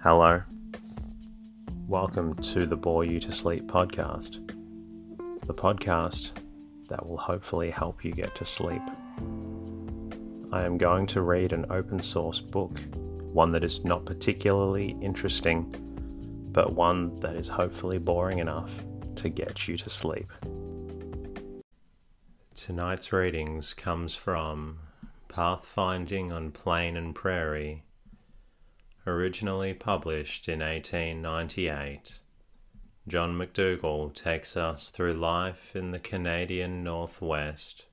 Hello. Welcome to the Bore You to Sleep podcast. The podcast that will hopefully help you get to sleep. I am going to read an open source book, one that is not particularly interesting, but one that is hopefully boring enough to get you to sleep. Tonight's readings comes from Pathfinding on Plain and Prairie. Originally published in 1898, John McDougall takes us through life in the Canadian Northwest,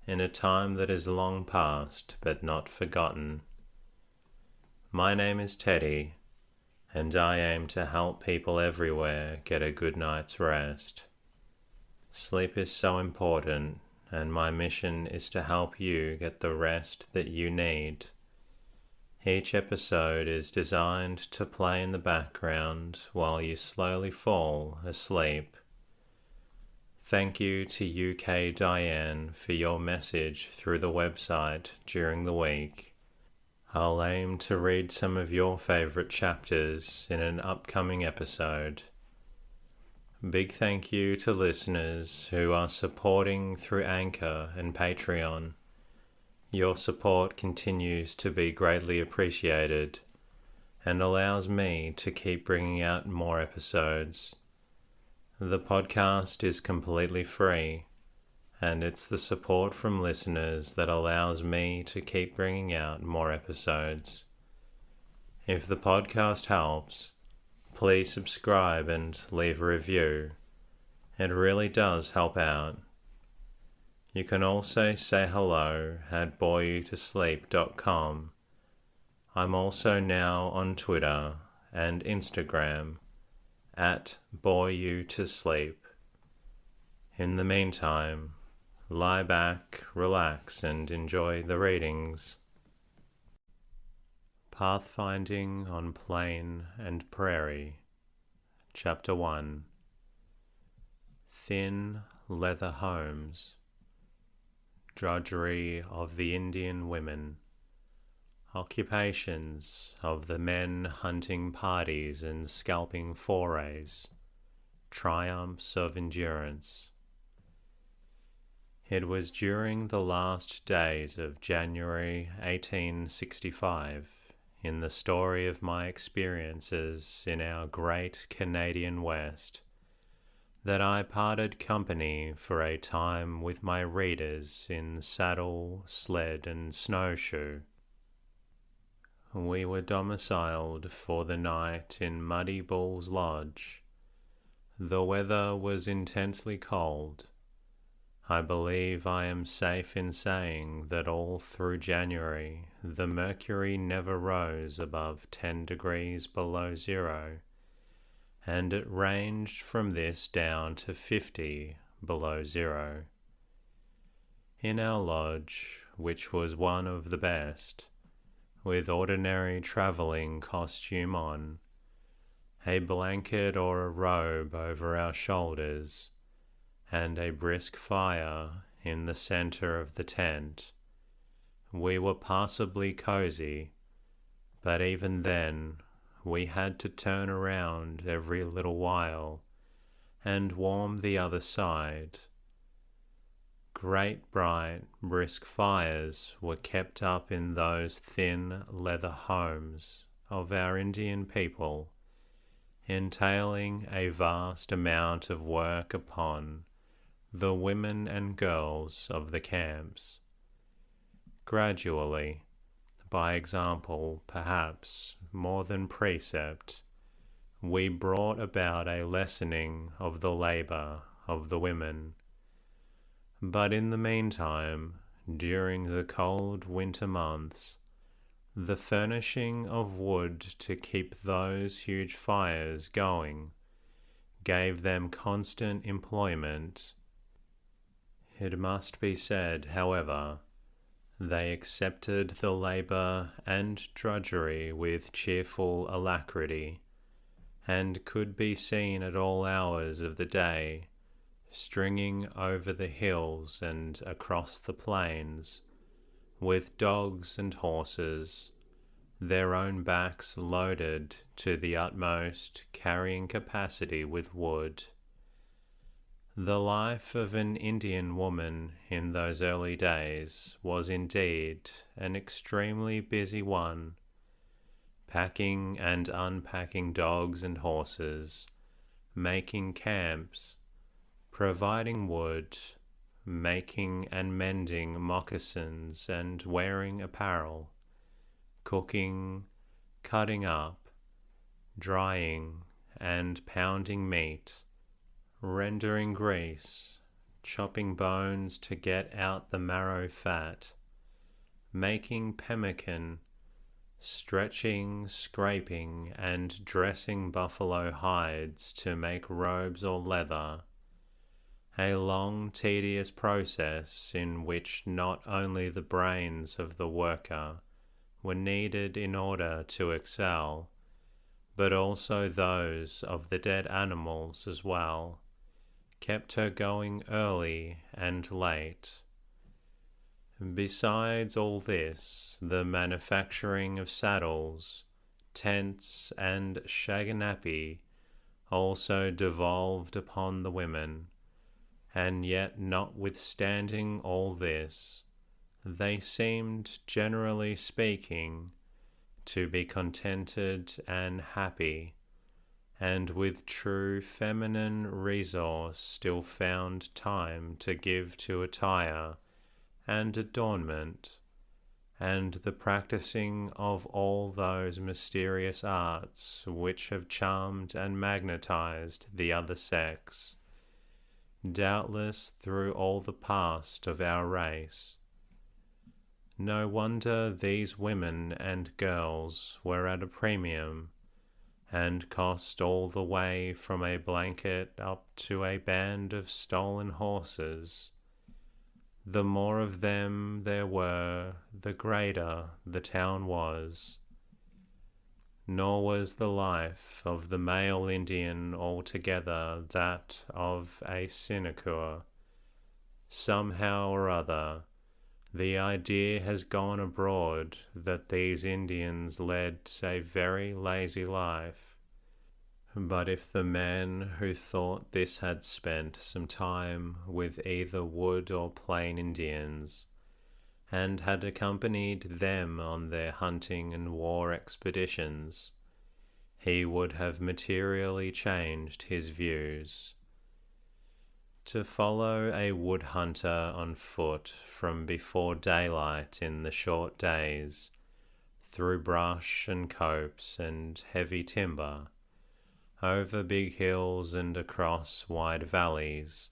in a time that is long past but not forgotten. My name is Teddy, and I aim to help people everywhere get a good night's rest. Sleep is so important, and my mission is to help you get the rest that you need. Each episode is designed to play in the background while you slowly fall asleep. Thank you to UK Diane for your message through the website during the week. I'll aim to read some of your favourite chapters in an upcoming episode. Big thank you to listeners who are supporting through Anchor and Patreon. Your support continues to be greatly appreciated and allows me to keep bringing out more episodes. The podcast is completely free, and it's the support from listeners that allows me to keep bringing out more episodes. If the podcast helps, please subscribe and leave a review. It really does help out. You can also say hello at boreyoutosleep.com. I'm also now on Twitter and Instagram at boreyoutosleep. In the meantime, lie back, relax, and enjoy the readings. Pathfinding on Plain and Prairie, Chapter 1. Thin Leather Homes. Drudgery of the Indian women, occupations of the men hunting parties and scalping forays, triumphs of endurance. It was during the last days of January 1865, in the story of my experiences in our great Canadian West, that I parted company for a time with my readers in saddle, sled, and snowshoe. We were domiciled for the night in Muddy Bull's Lodge. The weather was intensely cold. I believe I am safe in saying that all through January the mercury never rose above 10 degrees below zero, and it ranged from this down to 50 below zero. In our lodge, which was one of the best, with ordinary travelling costume on, a blanket or a robe over our shoulders, and a brisk fire in the centre of the tent, we were passably cosy, but even then we had to turn around every little while and warm the other side. Great bright, brisk fires were kept up in those thin leather homes of our Indian people, entailing a vast amount of work upon the women and girls of the camps. Gradually, by example, perhaps more than precept, we brought about a lessening of the labour of the women. But in the meantime, during the cold winter months, the furnishing of wood to keep those huge fires going gave them constant employment. It must be said, however, they accepted the labour and drudgery with cheerful alacrity, and could be seen at all hours of the day, stringing over the hills and across the plains, with dogs and horses, their own backs loaded to the utmost carrying capacity with wood. The life of an Indian woman in those early days was indeed an extremely busy one, packing and unpacking dogs and horses, making camps, providing wood, making and mending moccasins and wearing apparel, cooking, cutting up, drying and pounding meat, rendering grease, chopping bones to get out the marrow fat, making pemmican, stretching, scraping, and dressing buffalo hides to make robes or leather, a long, tedious process in which not only the brains of the worker were needed in order to excel, but also those of the dead animals as well, kept her going early and late. Besides all this, the manufacturing of saddles, tents, and shaganappi also devolved upon the women, and yet notwithstanding all this, they seemed, generally speaking, to be contented and happy, and with true feminine resource still found time to give to attire and adornment, and the practicing of all those mysterious arts which have charmed and magnetized the other sex, doubtless through all the past of our race. No wonder these women and girls were at a premium, and cost all the way from a blanket up to a band of stolen horses. The more of them there were, the greater the town was. Nor was the life of the male Indian altogether that of a sinecure. Somehow or other, the idea has gone abroad that these Indians led a very lazy life. But if the men who thought this had spent some time with either wood or plain Indians, and had accompanied them on their hunting and war expeditions, he would have materially changed his views. To follow a wood hunter on foot from before daylight in the short days, through brush and copse and heavy timber, over big hills and across wide valleys,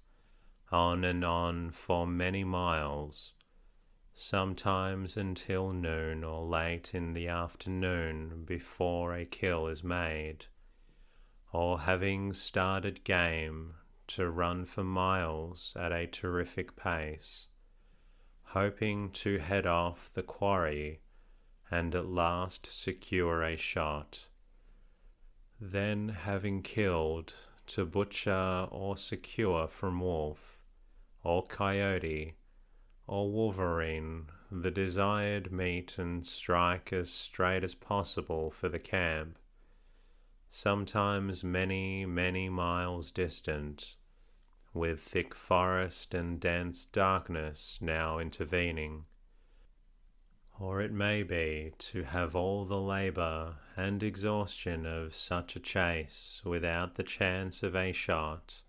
on and on for many miles, sometimes until noon or late in the afternoon before a kill is made, or having started game, to run for miles at a terrific pace, hoping to head off the quarry and at last secure a shot. Then, having killed, to butcher or secure from wolf, or coyote, or wolverine, the desired meat and strike as straight as possible for the camp, sometimes many, many miles distant, with thick forest and dense darkness now intervening. Or it may be to have all the labour and exhaustion of such a chase without the chance of a shot,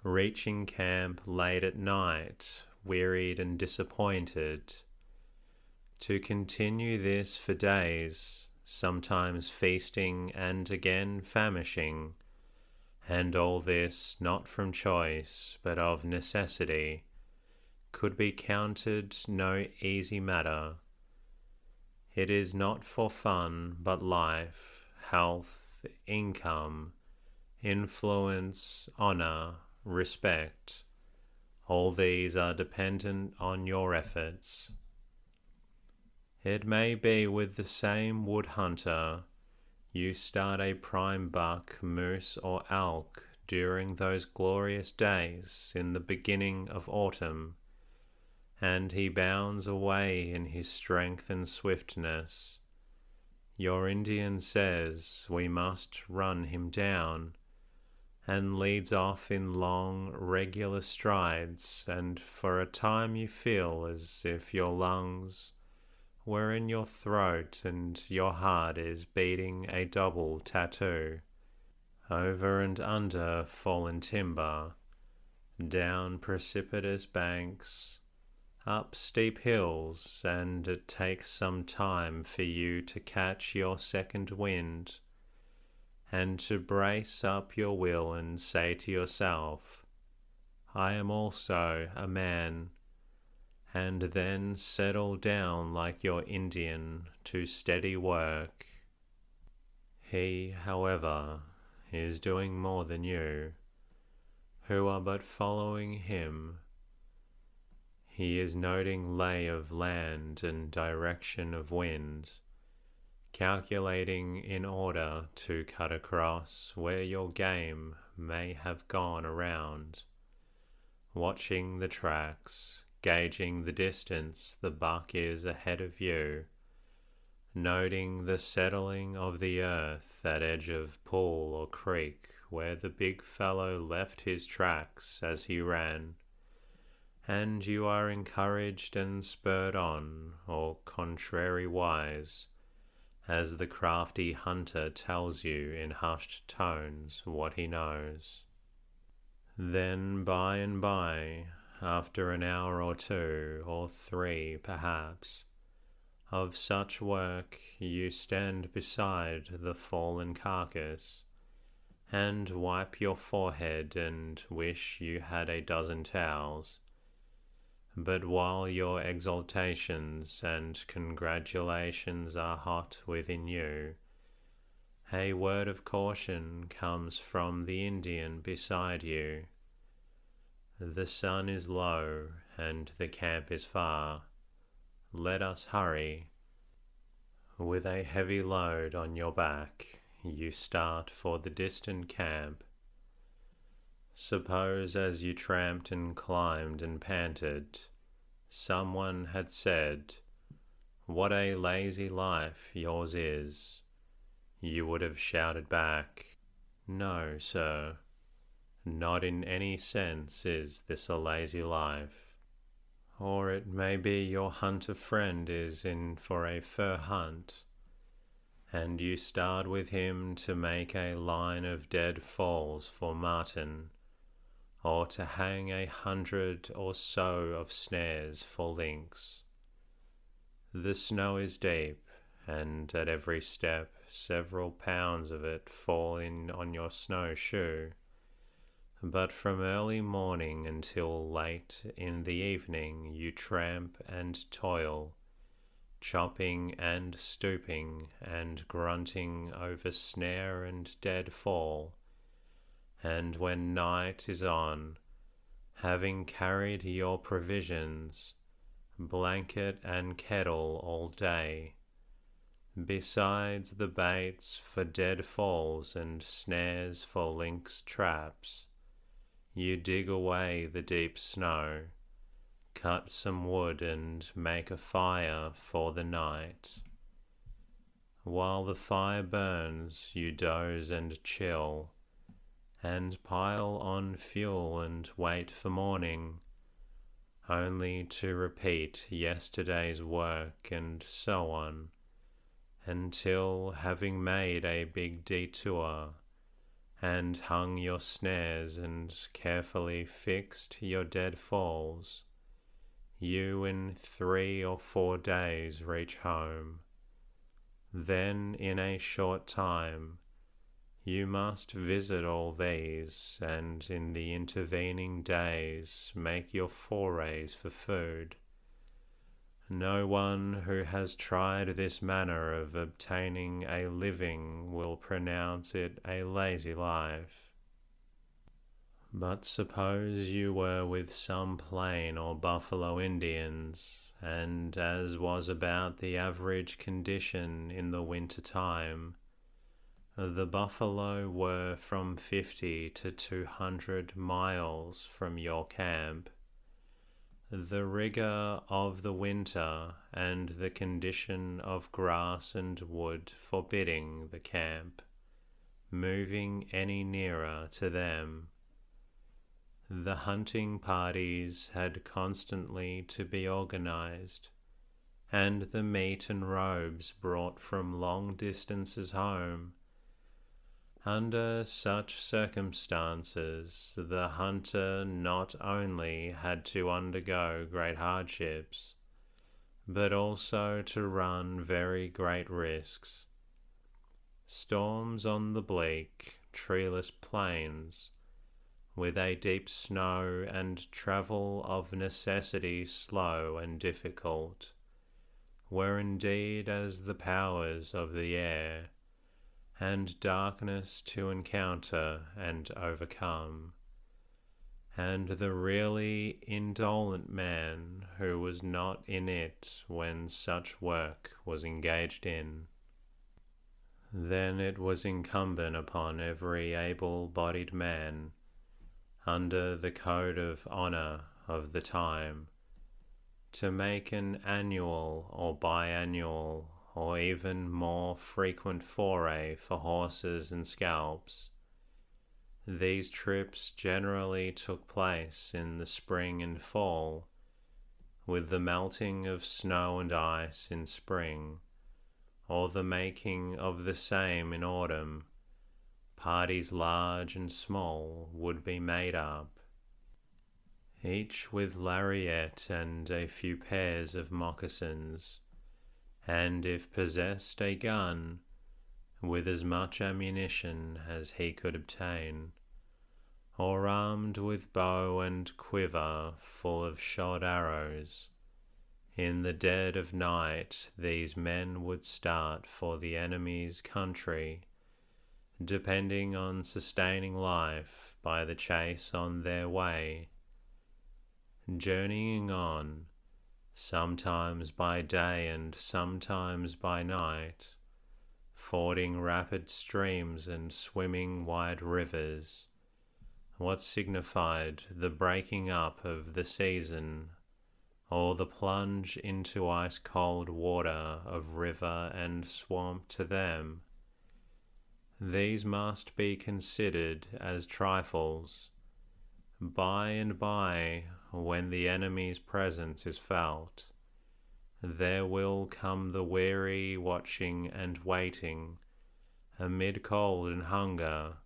reaching camp late at night, wearied and disappointed, to continue this for days, sometimes feasting and again famishing, and all this not from choice but of necessity, could be counted no easy matter. It is not for fun, but life, health, income, influence, honour, respect, all these are dependent on your efforts. It may be with the same wood hunter, you start a prime buck, moose, or elk during those glorious days in the beginning of autumn, and he bounds away in his strength and swiftness, Your Indian says we must run him down, and leads off in long, regular strides, and for a time you feel as if your lungs were in your throat and your heart is beating a double tattoo. Over and under fallen timber, down precipitous banks, up steep hills, and it takes some time for you to catch your second wind and to brace up your will and say to yourself, I am also a man, and then settle down like your Indian to steady work. He, however, is doing more than you, who are but following him. He is noting lay of land and direction of wind, calculating in order to cut across where your game may have gone around, watching the tracks, gauging the distance the buck is ahead of you, noting the settling of the earth at edge of pool or creek where the big fellow left his tracks as he ran, and you are encouraged and spurred on, or contrariwise, as the crafty hunter tells you in hushed tones what he knows. Then by and by, after an hour or two, or 3 perhaps, of such work, you stand beside the fallen carcass, and wipe your forehead and wish you had a dozen towels. But while your exultations and congratulations are hot within you, a word of caution comes from the Indian beside you. The sun is low, and the camp is far. Let us hurry. With a heavy load on your back, you start for the distant camp. Suppose as you tramped and climbed and panted, someone had said, "What a lazy life yours is," you would have shouted back, "No, sir, not in any sense is this a lazy life." Or it may be your hunter friend is in for a fur hunt, and you start with him to make a line of dead falls for marten, or to hang 100 or so of snares for lynx. The snow is deep, and at every step several pounds of it fall in on your snowshoe, but from early morning until late in the evening you tramp and toil, chopping and stooping and grunting over snare and dead fall, and when night is on, having carried your provisions, blanket and kettle all day, besides the baits for dead falls and snares for lynx traps, you dig away the deep snow, cut some wood and make a fire for the night. While the fire burns, you doze and chill, and pile on fuel and wait for morning, only to repeat yesterday's work, and so on, until, having made a big detour, and hung your snares and carefully fixed your dead falls, you in 3 or 4 days reach home. Then in a short time you must visit all these, and in the intervening days make your forays for food. No one who has tried this manner of obtaining a living will pronounce it a lazy life. But suppose you were with some plain or buffalo Indians, and as was about the average condition in the winter time, the buffalo were from 50 to 200 miles from your camp. The rigour of the winter and the condition of grass and wood forbidding the camp moving any nearer to them, the hunting parties had constantly to be organised, and the meat and robes brought from long distances home. Under such circumstances, the hunter not only had to undergo great hardships, but also to run very great risks. Storms on the bleak, treeless plains, with a deep snow and travel of necessity slow and difficult, were indeed as the powers of the air, and darkness to encounter and overcome, and the really indolent man who was not in it when such work was engaged in. Then it was incumbent upon every able-bodied man, under the code of honour of the time, to make an annual or biannual or even more frequent foray for horses and scalps. These trips generally took place in the spring and fall, with the melting of snow and ice in spring, or the making of the same in autumn. Parties large and small would be made up, each with lariat and a few pairs of moccasins, and if possessed a gun, with as much ammunition as he could obtain, or armed with bow and quiver full of shod arrows. In the dead of night these men would start for the enemy's country, depending on sustaining life by the chase on their way, journeying on, sometimes by day and sometimes by night, fording rapid streams and swimming wide rivers. What signified the breaking up of the season, or the plunge into ice-cold water of river and swamp to them? These must be considered as trifles. By and by, when the enemy's presence is felt, there will come the weary watching and waiting, amid cold and hunger,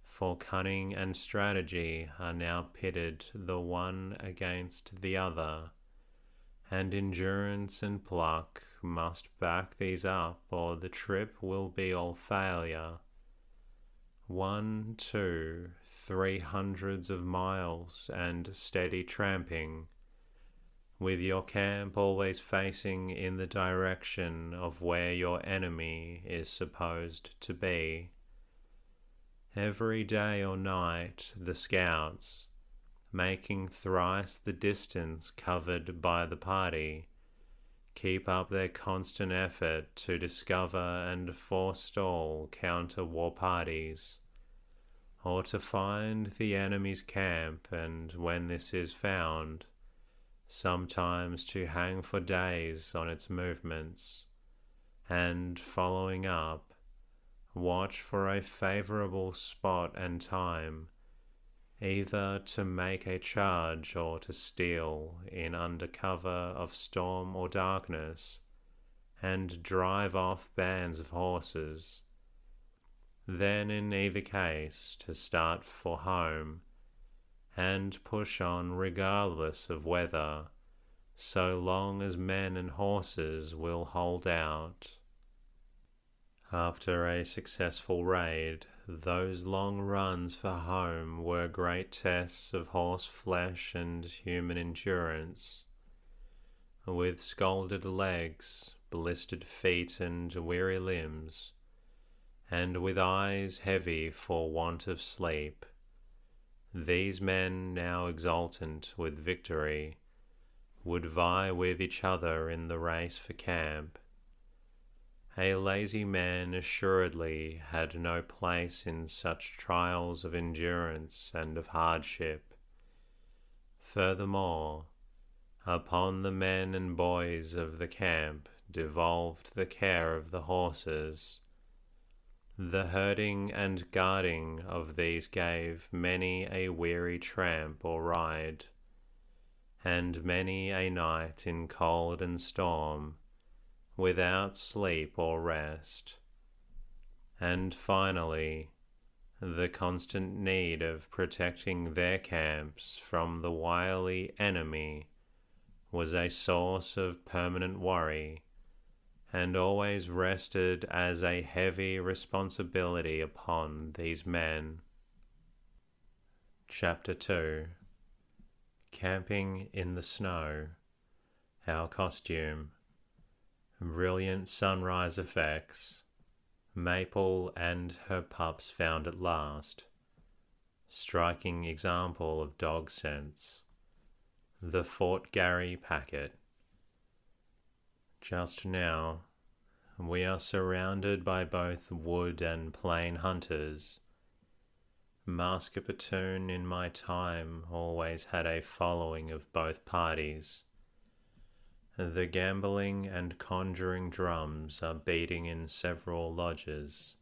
for cunning and strategy are now pitted the one against the other, and endurance and pluck must back these up, or the trip will be all failure. 1, 2, 300 of miles and steady tramping, with your camp always facing in the direction of where your enemy is supposed to be. Every day or night the scouts, making thrice the distance covered by the party, keep up their constant effort to discover and forestall counter-war parties, or to find the enemy's camp, and when this is found, sometimes to hang for days on its movements, and, following up, watch for a favourable spot and time, either to make a charge or to steal in under cover of storm or darkness, and drive off bands of horses. Then in either case to start for home, and push on regardless of weather, so long as men and horses will hold out. After a successful raid, those long runs for home were great tests of horse flesh and human endurance. With scalded legs, blistered feet and weary limbs, and with eyes heavy for want of sleep, these men, now exultant with victory, would vie with each other in the race for camp. A lazy man assuredly had no place in such trials of endurance and of hardship. Furthermore, Upon the men and boys of the camp devolved the care of the horses. The herding and guarding of these gave many a weary tramp or ride, and many a night in cold and storm, without sleep or rest. And finally, the constant need of protecting their camps from the wily enemy was a source of permanent worry, and always rested as a heavy responsibility upon these men. Chapter 2. Camping in the Snow. Our Costume. Brilliant sunrise effects. Maple and her pups found at last. Striking example of dog sense. The Fort Garry packet. Just now, we are surrounded by both wood and plain hunters. Maskapatoon in my time always had a following of both parties. The gambling and conjuring drums are beating in several lodges.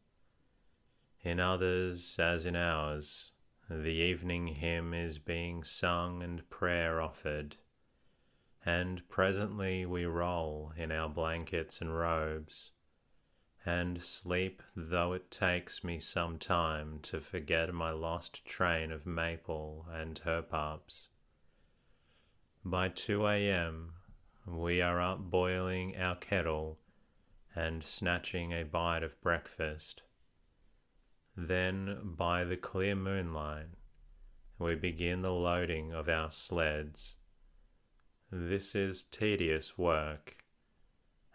In others, as in ours, the evening hymn is being sung and prayer offered, and presently we roll in our blankets and robes, and sleep, though it takes me some time to forget my lost train of Maple and her pups. By 2 a.m. we are up boiling our kettle and snatching a bite of breakfast. Then, by the clear moonlight, we begin the loading of our sleds. This is tedious work,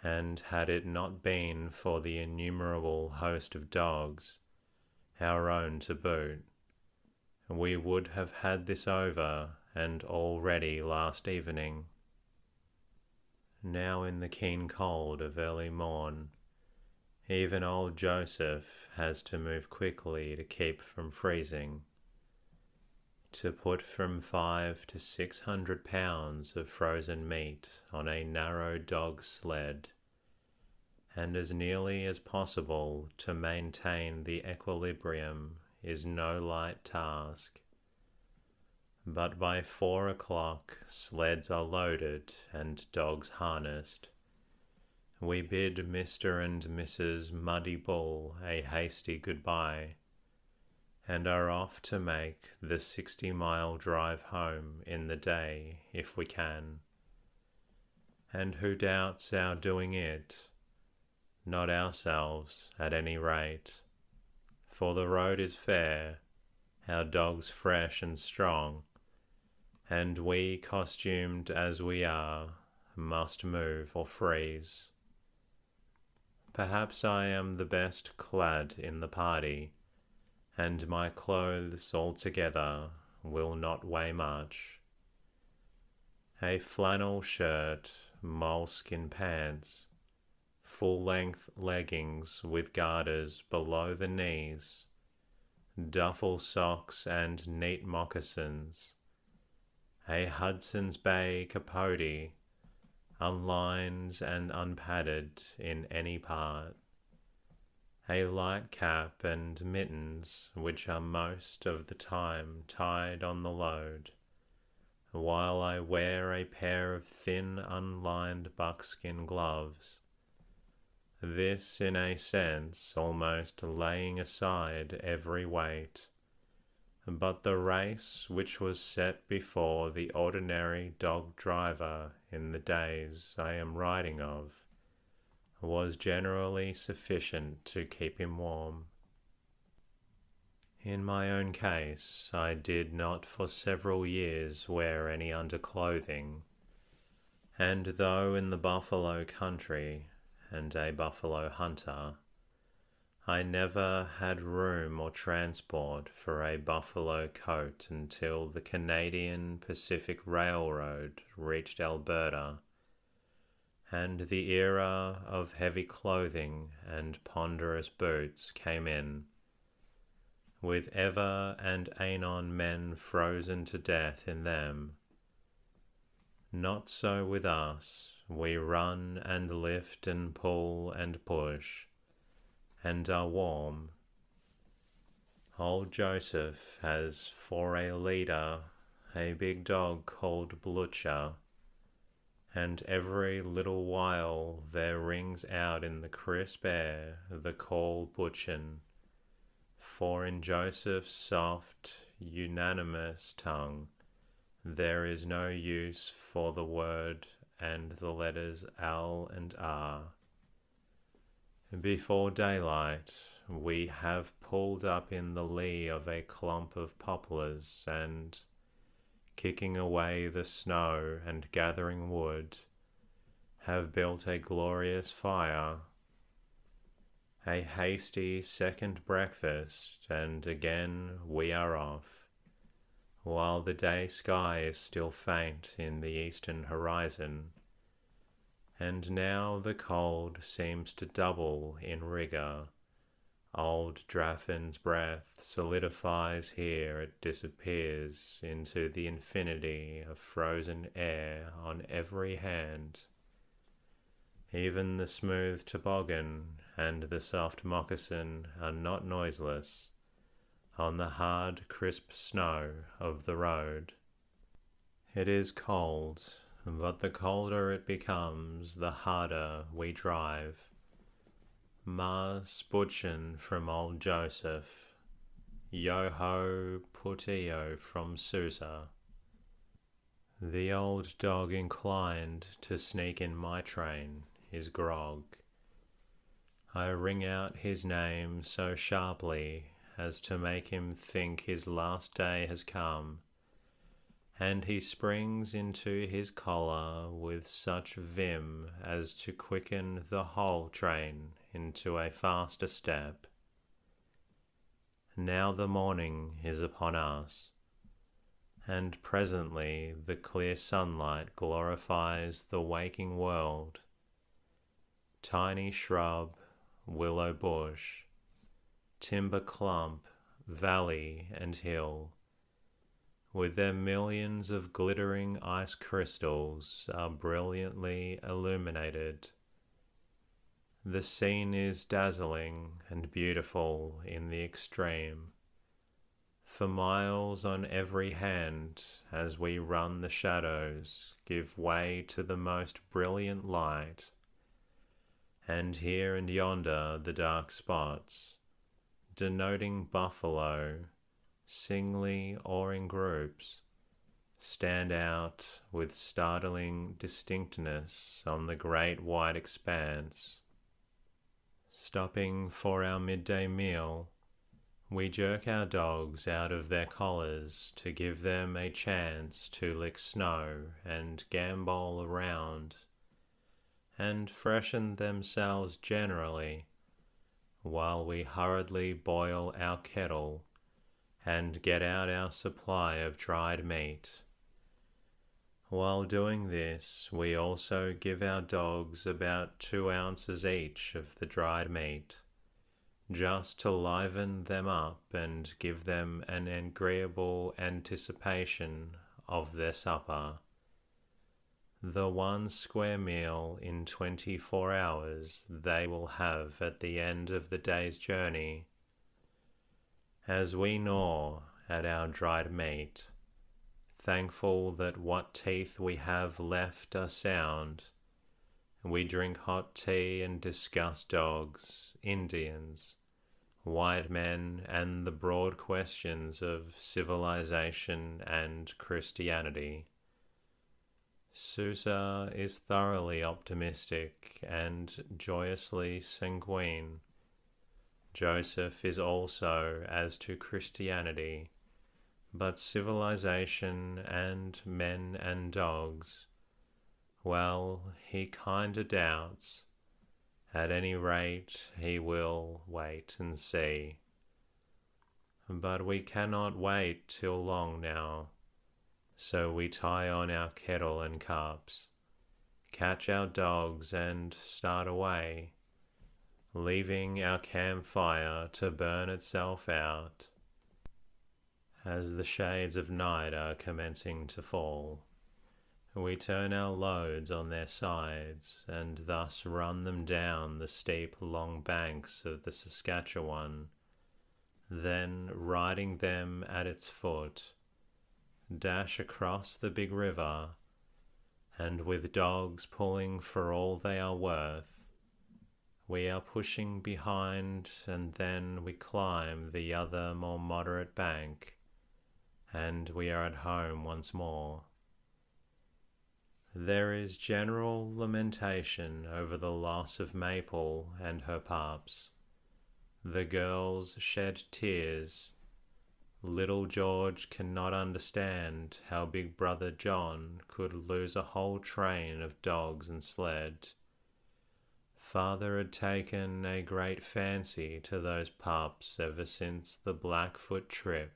and had it not been for the innumerable host of dogs, our own to boot, we would have had this over and all ready last evening. Now in the keen cold of early morn, even old Joseph has to move quickly to keep from freezing. To put from 500 to 600 pounds of frozen meat on a narrow dog sled, and as nearly as possible to maintain the equilibrium, is no light task. But by 4 o'clock sleds are loaded and dogs harnessed. We bid Mr. and Mrs. Muddy Bull a hasty goodbye, and are off to make the 60-mile drive home in the day if we can. And who doubts our doing it? Not ourselves, at any rate, for the road is fair, our dogs fresh and strong, and we, costumed as we are, must move or freeze. Perhaps I am the best clad in the party, and my clothes altogether will not weigh much. A flannel shirt, moleskin pants, full-length leggings with garters below the knees, duffel socks and neat moccasins, a Hudson's Bay capote, unlined and unpadded in any part, a light cap and mittens which are most of the time tied on the load, while I wear a pair of thin unlined buckskin gloves. This, in a sense, almost laying aside every weight. But the race which was set before the ordinary dog driver in the days I am writing of was generally sufficient to keep him warm. In my own case, I did not for several years wear any underclothing, and though in the buffalo country and a buffalo hunter, I never had room or transport for a buffalo coat until the Canadian Pacific Railroad reached Alberta, and the era of heavy clothing and ponderous boots came in, with ever and anon men frozen to death in them. Not so with us. We run and lift and pull and push, and are warm. Old Joseph has for a leader a big dog called Blucher, and every little while there rings out in the crisp air the call Butchen, for in Joseph's soft, unanimous tongue there is no use for the word and the letters L and R. Before daylight, we have pulled up in the lee of a clump of poplars and, kicking away the snow and gathering wood, have built a glorious fire. A hasty second breakfast, and again we are off, while the day sky is still faint in the eastern horizon, and now the cold seems to double in rigour. Old Draffin's breath solidifies here, it disappears into the infinity of frozen air on every hand. Even the smooth toboggan and the soft moccasin are not noiseless on the hard, crisp snow of the road. It is cold, but the colder it becomes, the harder we drive. Mars Butchen from old Joseph, Yo-ho Putio from Susa. The old dog inclined to sneak in my train is Grog. I ring out his name so sharply as to make him think his last day has come, and he springs into his collar with such vim as to quicken the whole train into a faster step. Now the morning is upon us, and presently the clear sunlight glorifies the waking world. Tiny shrub, willow bush, timber clump, valley and hill, with their millions of glittering ice crystals, are brilliantly illuminated. The scene is dazzling and beautiful in the extreme. For miles on every hand, as we run, the shadows give way to the most brilliant light, and here and yonder the dark spots, denoting buffalo, singly or in groups, stand out with startling distinctness on the great white expanse. Stopping for our midday meal, we jerk our dogs out of their collars to give them a chance to lick snow and gambol around, and freshen themselves generally, while we hurriedly boil our kettle and get out our supply of dried meat. While doing this, we also give our dogs about 2 ounces each of the dried meat, just to liven them up and give them an agreeable anticipation of their supper. The 1 square meal in 24 hours they will have at the end of the day's journey. As we gnaw at our dried meat, thankful that what teeth we have left are sound, we drink hot tea and discuss dogs, Indians, white men, and the broad questions of civilization and Christianity. Susa is thoroughly optimistic and joyously sanguine. Joseph is also as to Christianity, but civilization and men and dogs, well, he kinda doubts. At any rate, he will wait and see. But we cannot wait till long now. So we tie on our kettle and cups, catch our dogs and start away, leaving our campfire to burn itself out as the shades of night are commencing to fall. We turn our loads on their sides and thus run them down the steep long banks of the Saskatchewan, then riding them at its foot, dash across the big river, and with dogs pulling for all they are worth, we are pushing behind, and then we climb the other more moderate bank, and we are at home once more. There is general lamentation over the loss of Maple and her pups. The girls shed tears. Little George cannot understand how big brother John could lose a whole train of dogs and sled. Father had taken a great fancy to those pups ever since the Blackfoot trip,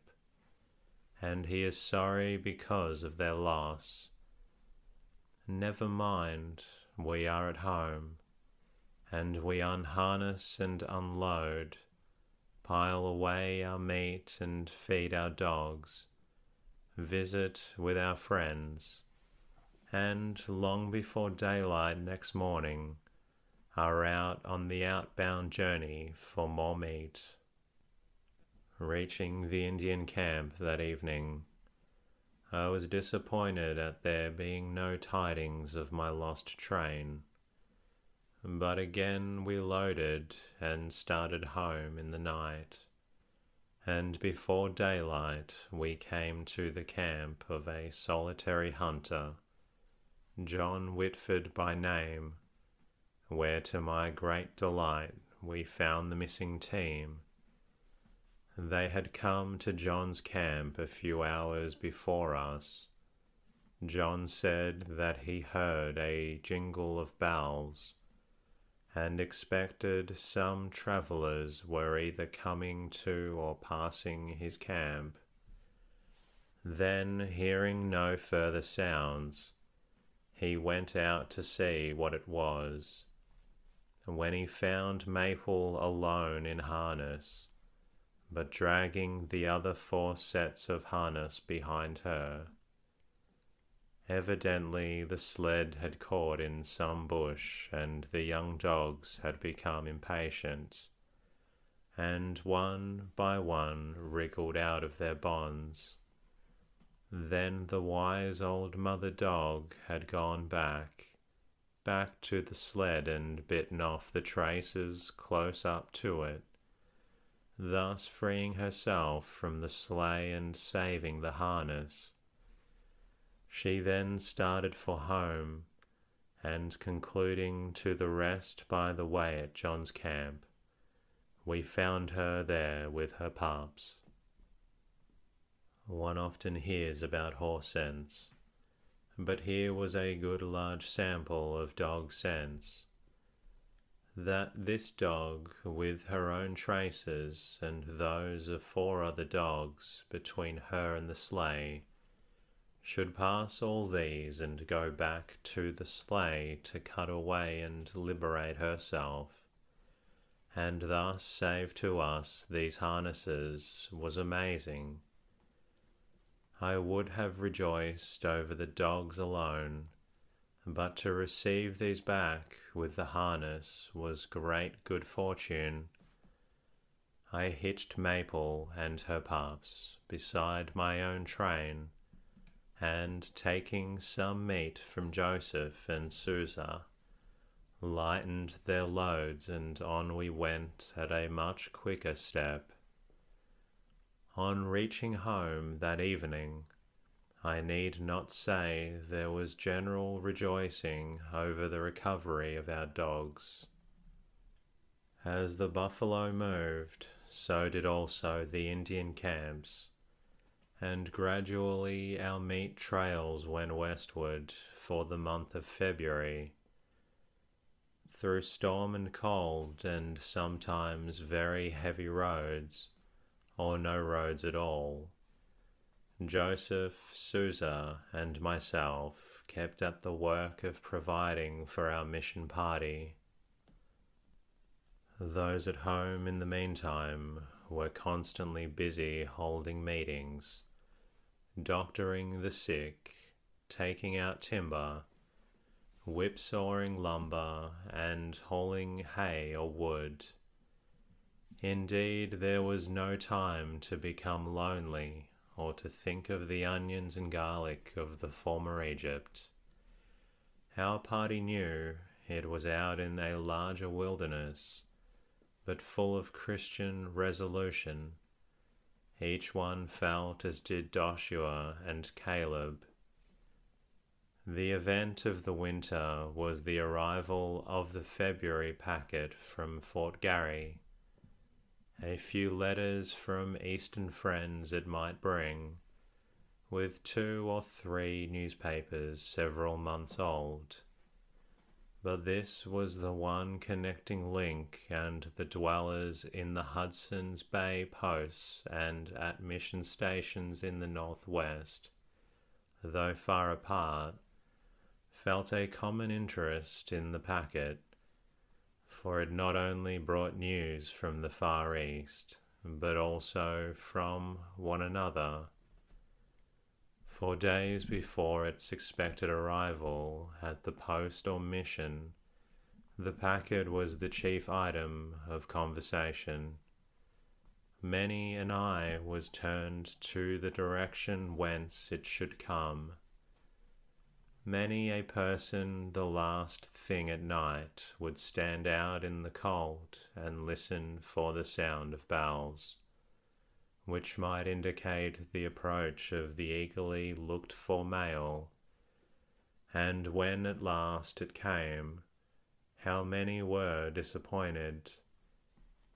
and he is sorry because of their loss. Never mind, we are at home, and we unharness and unload, pile away our meat and feed our dogs, visit with our friends, and long before daylight next morning are out on the outbound journey for more meat. Reaching the Indian camp that evening, I was disappointed at there being no tidings of my lost train, but again we loaded and started home in the night, and before daylight we came to the camp of a solitary hunter, John Whitford by name, where to my great delight we found the missing team. They had come to John's camp a few hours before us. John said that he heard a jingle of bells, and expected some travellers were either coming to or passing his camp. Then, hearing no further sounds, he went out to see what it was. When he found Maple alone in harness, but dragging the other 4 sets of harness behind her. Evidently the sled had caught in some bush, and the young dogs had become impatient, and one by one wriggled out of their bonds. Then the wise old mother dog had gone back to the sled and bitten off the traces close up to it, thus freeing herself from the sleigh and saving the harness. She then started for home, and concluding to the rest by the way at John's camp, we found her there with her pups. One often hears about horse sense, but here was a good large sample of dog sense. That this dog, with her own traces and those of 4 other dogs between her and the sleigh, should pass all these and go back to the sleigh to cut away and liberate herself, and thus save to us these harnesses, was amazing. I would have rejoiced over the dogs alone, but to receive these back with the harness was great good fortune. I hitched Maple and her pups beside my own train, and taking some meat from Joseph and Susa, lightened their loads, and on we went at a much quicker step. On reaching home that evening, I need not say there was general rejoicing over the recovery of our dogs. As the buffalo moved, so did also the Indian camps, and gradually our meat trails went westward for the month of February. Through storm and cold, and sometimes very heavy roads, or no roads at all, Joseph, Susa, and myself kept at the work of providing for our mission party. Those at home in the meantime were constantly busy holding meetings, doctoring the sick, taking out timber, whipsawing lumber, and hauling hay or wood. Indeed, there was no time to become lonely or to think of the onions and garlic of the former Egypt. Our party knew it was out in a larger wilderness, but full of Christian resolution. Each one felt as did Joshua and Caleb. The event of the winter was the arrival of the February packet from Fort Garry. A few letters from Eastern friends it might bring, with 2 or 3 newspapers several months old. But this was the one connecting link, and the dwellers in the Hudson's Bay posts and at mission stations in the northwest, though far apart, felt a common interest in the packet, for it not only brought news from the Far East, but also from one another. For days before its expected arrival at the post or mission, the packet was the chief item of conversation. Many an eye was turned to the direction whence it should come. Many a person the last thing at night would stand out in the cold and listen for the sound of bells, which might indicate the approach of the eagerly looked-for mail. And when at last it came, how many were disappointed.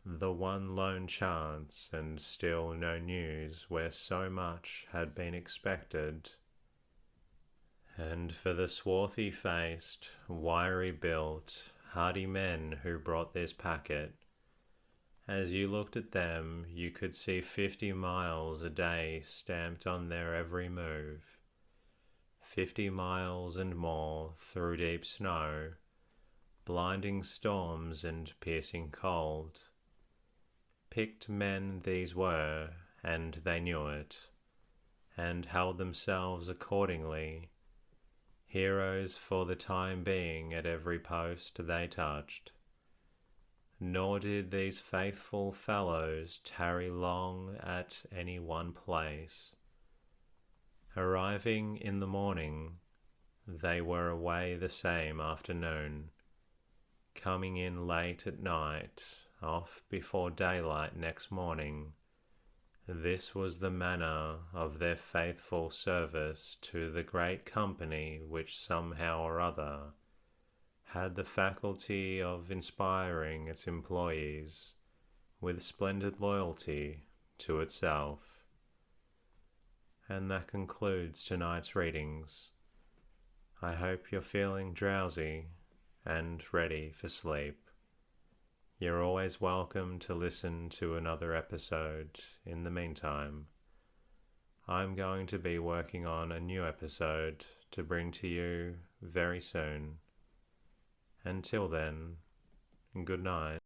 The one lone chance, and still no news where so much had been expected. And for the swarthy-faced, wiry-built, hardy men who brought this packet, as you looked at them, you could see 50 miles a day stamped on their every move. 50 miles and more through deep snow, blinding storms and piercing cold. Picked men these were, and they knew it, and held themselves accordingly, heroes for the time being at every post they touched. Nor did these faithful fellows tarry long at any one place. Arriving in the morning, they were away the same afternoon, coming in late at night, off before daylight next morning. This was the manner of their faithful service to the great company which somehow or other had the faculty of inspiring its employees with splendid loyalty to itself. And that concludes tonight's readings. I hope you're feeling drowsy and ready for sleep. You're always welcome to listen to another episode in the meantime. I'm going to be working on a new episode to bring to you very soon. Until then, good night.